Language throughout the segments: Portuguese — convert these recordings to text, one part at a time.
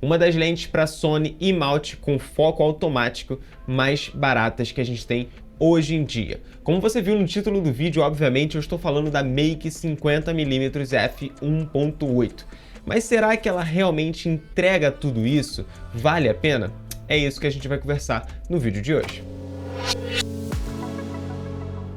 uma das lentes para Sony e-mount com foco automático mais baratas que a gente tem hoje em dia. Como você viu no título do vídeo, obviamente eu estou falando da Make 50mm f1.8. Mas será que ela realmente entrega tudo isso? Vale a pena? É isso que a gente vai conversar no vídeo de hoje.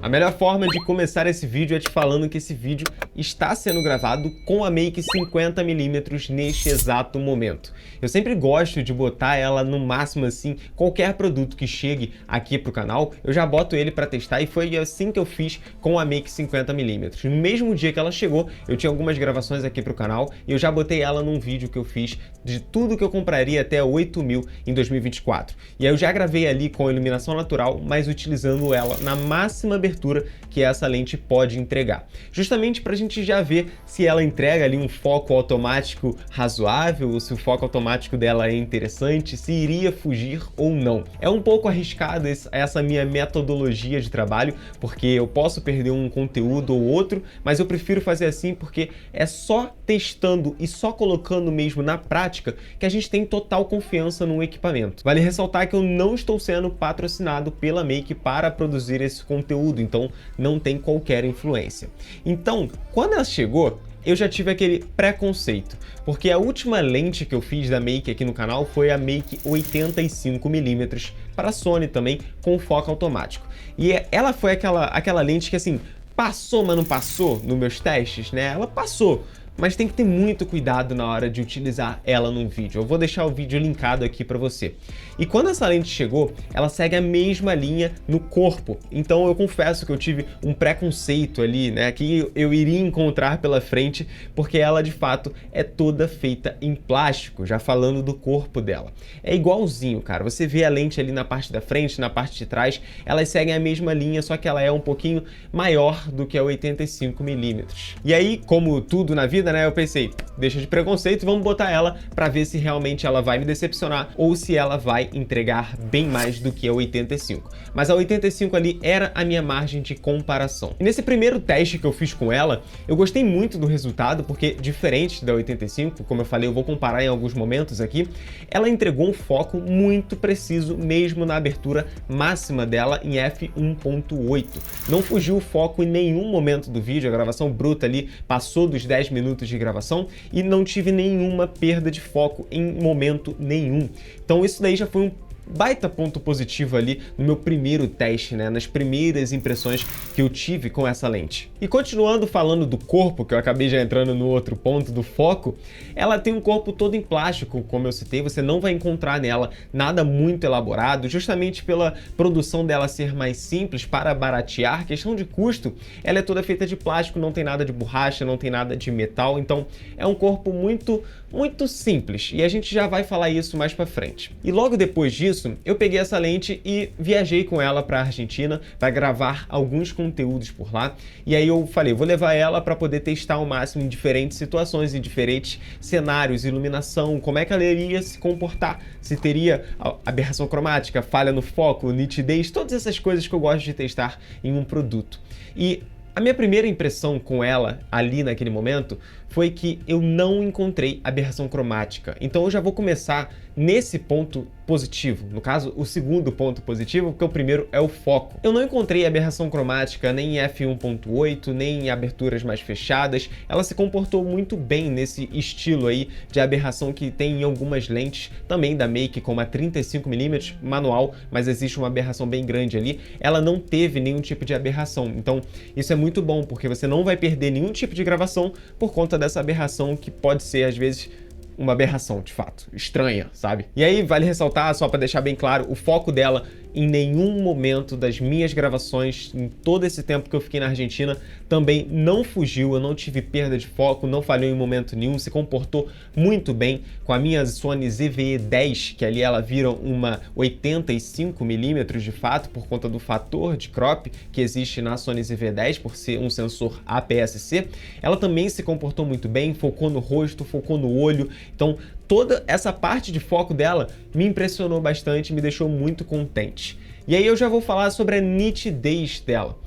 A melhor forma de começar esse vídeo é te falando que esse vídeo está sendo gravado com a Make 50mm neste exato momento. Eu sempre gosto de botar ela no máximo assim, qualquer produto que chegue aqui pro canal, eu já boto ele para testar e foi assim que eu fiz com a Make 50mm. No mesmo dia que ela chegou, eu tinha algumas gravações aqui pro canal e eu já botei ela num vídeo que eu fiz de tudo que eu compraria até 8.000 em 2024. E aí eu já gravei ali com iluminação natural, mas utilizando ela na máxima abertura que essa lente pode entregar. Justamente para a gente já ver se ela entrega ali um foco automático razoável, ou se o foco automático dela é interessante, se iria fugir ou não. É um pouco arriscado essa minha metodologia de trabalho, porque eu posso perder um conteúdo ou outro, mas eu prefiro fazer assim porque é só testando e só colocando mesmo na prática que a gente tem total confiança no equipamento. Vale ressaltar que eu não estou sendo patrocinado pela Make para produzir esse conteúdo, então não tem qualquer influência. Então, quando ela chegou, eu já tive aquele preconceito, porque a última lente que eu fiz da Make aqui no canal foi a Make 85mm para a Sony também, com foco automático. E ela foi aquela lente que assim, passou, mas não passou nos meus testes, né? Ela passou, mas tem que ter muito cuidado na hora de utilizar ela num vídeo. Eu vou deixar o vídeo linkado aqui para você. E quando essa lente chegou, ela segue a mesma linha no corpo. Então eu confesso que eu tive um preconceito ali, né, que eu iria encontrar pela frente, porque ela de fato é toda feita em plástico, já falando do corpo dela. É igualzinho, cara. Você vê a lente ali na parte da frente, na parte de trás, elas seguem a mesma linha, só que ela é um pouquinho maior do que a 85mm. E aí, como tudo na vida, né, eu pensei, deixa de preconceito, vamos botar ela para ver se realmente ela vai me decepcionar ou se ela vai entregar bem mais do que a 85. Mas a 85 ali era a minha margem de comparação. E nesse primeiro teste que eu fiz com ela, eu gostei muito do resultado, porque diferente da 85, como eu falei, eu vou comparar em alguns momentos aqui, ela entregou um foco muito preciso mesmo na abertura máxima dela em f1.8. Não fugiu o foco em nenhum momento do vídeo, a gravação bruta ali passou dos 10 minutos de gravação e não tive nenhuma perda de foco em momento nenhum. Então isso daí já foi um baita ponto positivo ali no meu primeiro teste, né, nas primeiras impressões que eu tive com essa lente. E continuando falando do corpo, que eu acabei já entrando no outro ponto do foco, ela tem um corpo todo em plástico, como eu citei, você não vai encontrar nela nada muito elaborado, justamente pela produção dela ser mais simples para baratear, questão de custo, ela é toda feita de plástico, não tem nada de borracha, não tem nada de metal, então é um corpo muito simples, e a gente já vai falar isso mais para frente. E logo depois disso, eu peguei essa lente e viajei com ela para a Argentina para gravar alguns conteúdos por lá. E aí eu falei, vou levar ela para poder testar ao máximo em diferentes situações, em diferentes cenários, iluminação, como é que ela iria se comportar, se teria aberração cromática, falha no foco, nitidez, todas essas coisas que eu gosto de testar em um produto. E a minha primeira impressão com ela ali naquele momento foi que eu não encontrei aberração cromática. Então eu já vou começar nesse ponto positivo, no caso o segundo ponto positivo, porque o primeiro é o foco. Eu não encontrei aberração cromática nem em f1.8, nem em aberturas mais fechadas. Ela se comportou muito bem nesse estilo aí de aberração que tem em algumas lentes, também da Make, como a 35mm manual, mas existe uma aberração bem grande ali. Ela não teve nenhum tipo de aberração, então isso é muito bom, porque você não vai perder nenhum tipo de gravação por conta dessa aberração que pode ser, às vezes, uma aberração, de fato, estranha, sabe? E aí, vale ressaltar, só para deixar bem claro, o foco dela em nenhum momento das minhas gravações, em todo esse tempo que eu fiquei na Argentina, também não fugiu, eu não tive perda de foco, não falhou em momento nenhum, se comportou muito bem com a minha Sony ZV-E10, que ali ela vira uma 85mm de fato, por conta do fator de crop que existe na Sony ZV-E10, por ser um sensor APS-C. Ela também se comportou muito bem, focou no rosto, focou no olho, então toda essa parte de foco dela me impressionou bastante, me deixou muito contente. E aí eu já vou falar sobre a nitidez dela.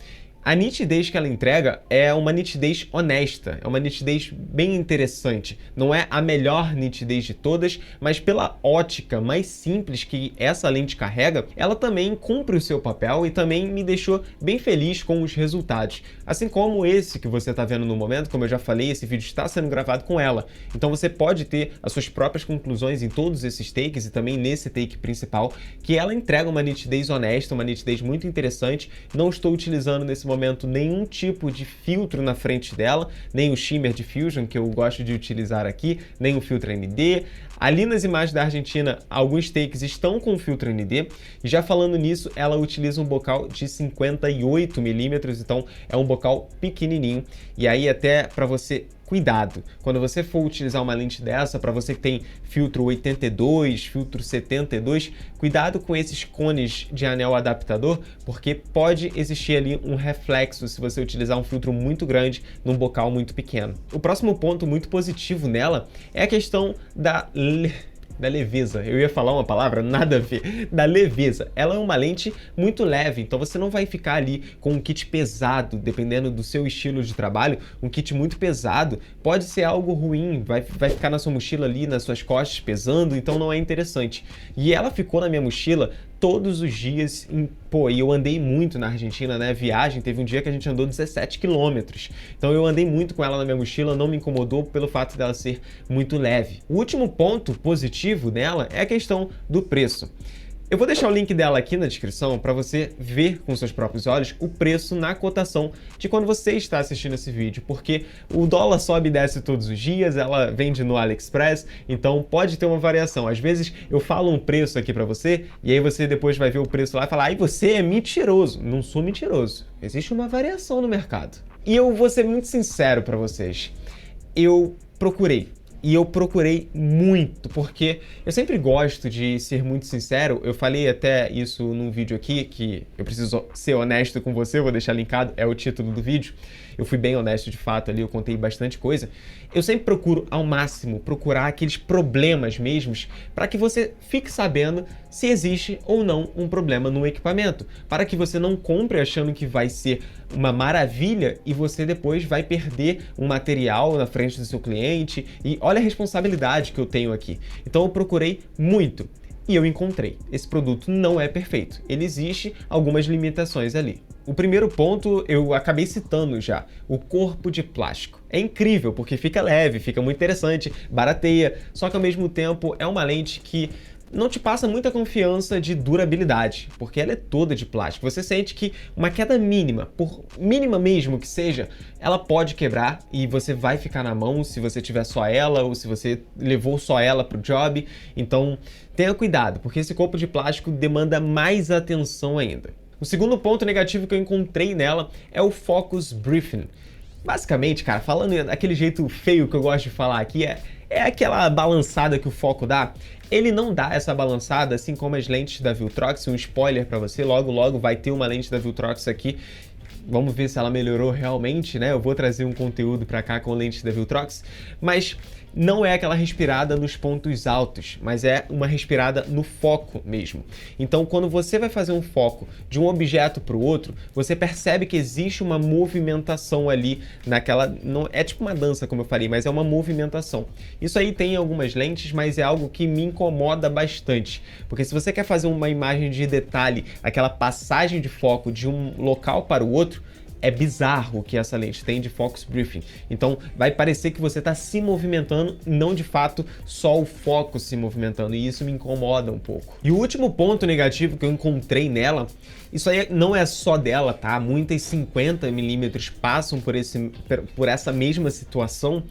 A nitidez que ela entrega é uma nitidez honesta, é uma nitidez bem interessante. Não é a melhor nitidez de todas, mas pela ótica mais simples que essa lente carrega, ela também cumpre o seu papel e também me deixou bem feliz com os resultados. Assim como esse que você está vendo no momento, como eu já falei, esse vídeo está sendo gravado com ela. Então você pode ter as suas próprias conclusões em todos esses takes e também nesse take principal, que ela entrega uma nitidez honesta, uma nitidez muito interessante. Não estou utilizando nesse momento nenhum tipo de filtro na frente dela, nem o Shimmer Diffusion que eu gosto de utilizar aqui, nem o filtro ND. Ali nas imagens da Argentina, alguns takes estão com filtro ND, e já falando nisso, ela utiliza um bocal de 58mm, então é um bocal pequenininho, e aí até para você cuidado, quando você for utilizar uma lente dessa, para você que tem filtro 82, filtro 72, cuidado com esses cones de anel adaptador, porque pode existir ali um reflexo se você utilizar um filtro muito grande num bocal muito pequeno. O próximo ponto muito positivo nela é a questão da leveza. Eu ia falar uma palavra, nada a ver. Da leveza. Ela é uma lente muito leve, então você não vai ficar ali com um kit pesado, dependendo do seu estilo de trabalho. Um kit muito pesado pode ser algo ruim, vai ficar na sua mochila ali, nas suas costas, pesando, então não é interessante. E ela ficou na minha mochila todos os dias, e eu andei muito na Argentina, né, viagem, teve um dia que a gente andou 17 quilômetros, então eu andei muito com ela na minha mochila, não me incomodou pelo fato dela ser muito leve. O último ponto positivo dela é a questão do preço. Eu vou deixar o link dela aqui na descrição para você ver com seus próprios olhos o preço na cotação de quando você está assistindo esse vídeo, porque o dólar sobe e desce todos os dias, ela vende no AliExpress, então pode ter uma variação. Às vezes eu falo um preço aqui para você e aí você depois vai ver o preço lá e falar: "Ai, você é mentiroso". Não sou mentiroso, existe uma variação no mercado. E eu vou ser muito sincero para vocês, eu procurei. E eu procurei muito, porque eu sempre gosto de ser muito sincero. Eu falei até isso num vídeo aqui, que eu preciso ser honesto com você, vou deixar linkado, é o título do vídeo. Eu fui bem honesto de fato ali, eu contei bastante coisa. Eu sempre procuro ao máximo procurar aqueles problemas mesmos para que você fique sabendo se existe ou não um problema no equipamento, para que você não compre achando que vai ser uma maravilha e você depois vai perder um material na frente do seu cliente. E olha a responsabilidade que eu tenho aqui. Então eu procurei muito e eu encontrei. Esse produto não é perfeito, ele existe algumas limitações ali. O primeiro ponto eu acabei citando já, o corpo de plástico. É incrível porque fica leve, fica muito interessante, barateia, só que ao mesmo tempo é uma lente que não te passa muita confiança de durabilidade, porque ela é toda de plástico. Você sente que uma queda mínima, por mínima mesmo que seja, ela pode quebrar e você vai ficar na mão se você tiver só ela ou se você levou só ela pro job. Então tenha cuidado, porque esse corpo de plástico demanda mais atenção ainda. O segundo ponto negativo que eu encontrei nela é o Focus Briefing. Basicamente, cara, falando daquele jeito feio que eu gosto de falar aqui, é aquela balançada que o foco dá. Ele não dá essa balançada, assim como as lentes da Viltrox. Um spoiler para você, logo vai ter uma lente da Viltrox aqui. Vamos ver se ela melhorou realmente, né? Eu vou trazer um conteúdo para cá com lentes da Viltrox, mas não é aquela respirada nos pontos altos, mas é uma respirada no foco mesmo. Então, quando você vai fazer um foco de um objeto para o outro, você percebe que existe uma movimentação ali naquela... Não, é tipo uma dança, como eu falei, mas é uma movimentação. Isso aí tem em algumas lentes, mas é algo que me incomoda bastante. Porque se você quer fazer uma imagem de detalhe, aquela passagem de foco de um local para o outro, é bizarro o que essa lente tem de Focus Briefing. Então vai parecer que você está se movimentando, não de fato só o foco se movimentando, e isso me incomoda um pouco. E o último ponto negativo que eu encontrei nela, isso aí não é só dela, tá? Muitas 50mm passam por essa mesma situação,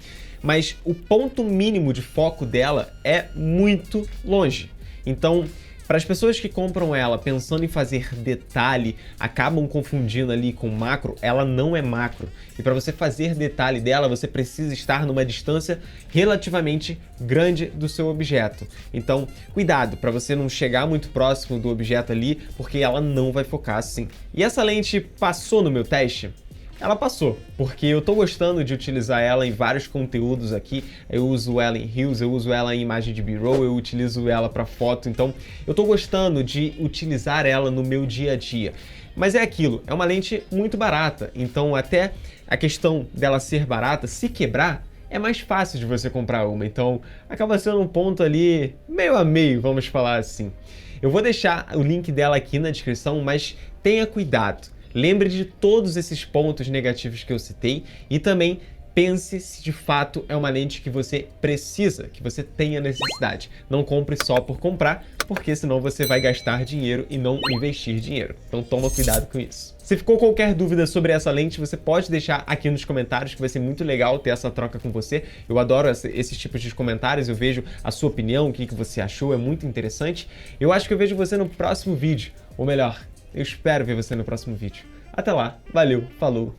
mas o ponto mínimo de foco dela é muito longe. Então, para as pessoas que compram ela pensando em fazer detalhe, acabam confundindo ali com macro, ela não é macro. E para você fazer detalhe dela, você precisa estar numa distância relativamente grande do seu objeto. Então, cuidado para você não chegar muito próximo do objeto ali, porque ela não vai focar assim. E essa lente passou no meu teste? ela passou, porque eu tô gostando de utilizar ela em vários conteúdos aqui. Eu uso ela em Reels, eu uso ela em imagem de B-roll, eu utilizo ela para foto, então eu tô gostando de utilizar ela no meu dia a dia. Mas é aquilo, é uma lente muito barata, então até a questão dela ser barata, se quebrar, é mais fácil de você comprar uma, então acaba sendo um ponto ali meio a meio, vamos falar assim. Eu vou deixar o link dela aqui na descrição, mas tenha cuidado. Lembre de todos esses pontos negativos que eu citei e também pense se de fato é uma lente que você precisa, que você tenha necessidade. Não compre só por comprar, porque senão você vai gastar dinheiro e não investir dinheiro. Então toma cuidado com isso. Se ficou qualquer dúvida sobre essa lente, você pode deixar aqui nos comentários, que vai ser muito legal ter essa troca com você. Eu adoro esses tipos de comentários, eu vejo a sua opinião, o que você achou, é muito interessante. Eu acho que eu vejo você no próximo vídeo, ou melhor, eu espero ver você no próximo vídeo. Até lá, valeu, falou!